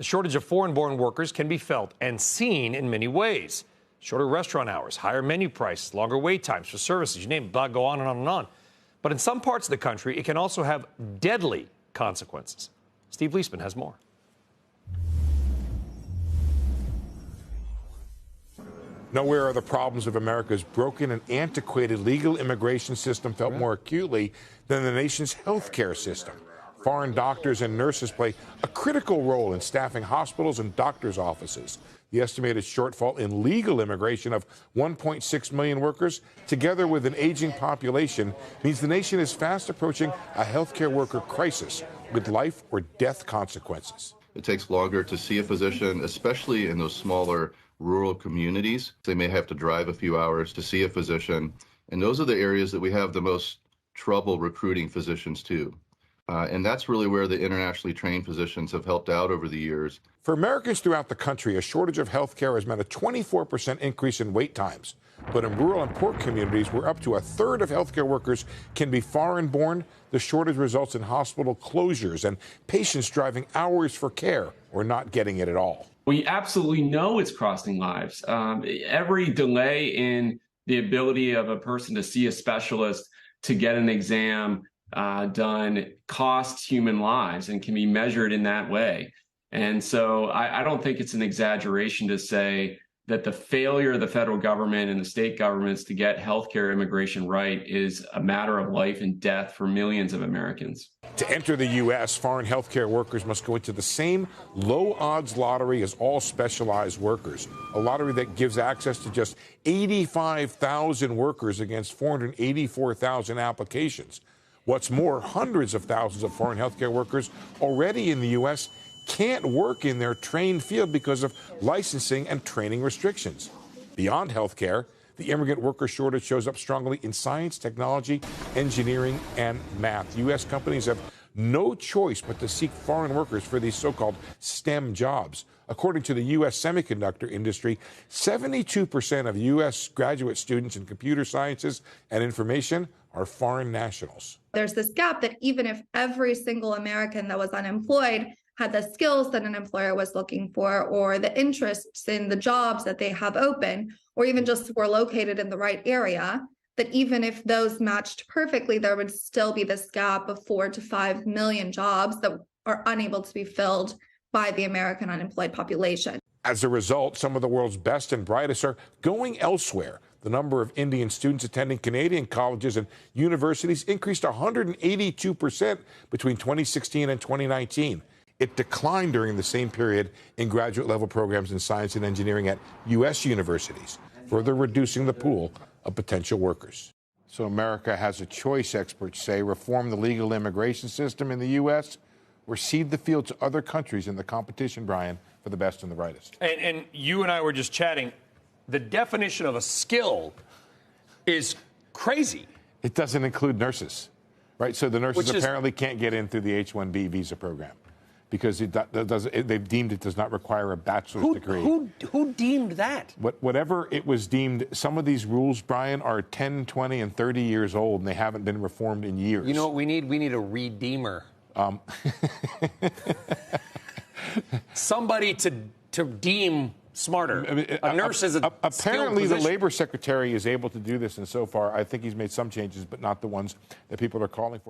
The shortage of foreign-born workers can be felt and seen in many ways. Shorter restaurant hours, higher menu prices, longer wait times for services, you name it, go on and on and on. But in some parts of the country, it can also have deadly consequences. Steve Leisman has more. Nowhere are the problems of America's broken and antiquated legal immigration system felt more acutely than the nation's health care system. Foreign doctors and nurses play a critical role in staffing hospitals and doctors' offices. The estimated shortfall in legal immigration of 1.6 million workers, together with an aging population, means the nation is fast approaching a healthcare worker crisis with life or death consequences. It takes longer to see a physician, especially in those smaller rural communities. They may have to drive a few hours to see a physician, and those are the areas that we have the most trouble recruiting physicians to. And that's really where the internationally trained physicians have helped out over the years. For Americans throughout the country, a shortage of health care has meant a 24% increase in wait times. But in rural and poor communities, where up to a third of healthcare workers can be foreign-born, the shortage results in hospital closures and patients driving hours for care or not getting it at all. We absolutely know it's costing lives. Every delay in the ability of a person to see a specialist, to get an exam done, costs human lives and can be measured in that way. And so I don't think it's an exaggeration to say that the failure of the federal government and the state governments to get healthcare immigration right is a matter of life and death for millions of Americans. To enter the U.S., foreign healthcare workers must go into the same low-odds lottery as all specialized workers, a lottery that gives access to just 85,000 workers against 484,000 applications. What's more, hundreds of thousands of foreign healthcare workers already in the U.S. can't work in their trained field because of licensing and training restrictions. Beyond healthcare, the immigrant worker shortage shows up strongly in science, technology, engineering, and math. U.S. companies have no choice but to seek foreign workers for these so-called STEM jobs. According to the U.S. semiconductor industry, 72% of U.S. graduate students in computer sciences and information are foreign nationals. There's this gap that even if every single American that was unemployed had the skills that an employer was looking for, or the interests in the jobs that they have open, or even just were located in the right area, that even if those matched perfectly, there would still be this gap of 4 to 5 million jobs that are unable to be filled by the American unemployed population. As a result, some of the world's best and brightest are going elsewhere. The number of Indian students attending Canadian colleges and universities increased 182% between 2016 and 2019. It declined during the same period in graduate-level programs in science and engineering at U.S. universities, further reducing the pool of potential workers. So America has a choice, experts say: reform the legal immigration system in the U.S. or cede the field to other countries in the competition, Brian, for the best and the brightest. And you and I were just chatting. The definition of a skill is crazy. It doesn't include nurses, right? So the nurses apparently can't get in through the H-1B visa program because they've deemed it does not require a bachelor's degree. Who deemed that? Whatever it was deemed, some of these rules, Brian, are 10, 20, and 30 years old, and they haven't been reformed in years. You know what we need? We need a redeemer. Somebody to deem smarter. I mean, a nurse is a apparently the labor secretary is able to do this, and so far I think he's made some changes, but not the ones that people are calling for.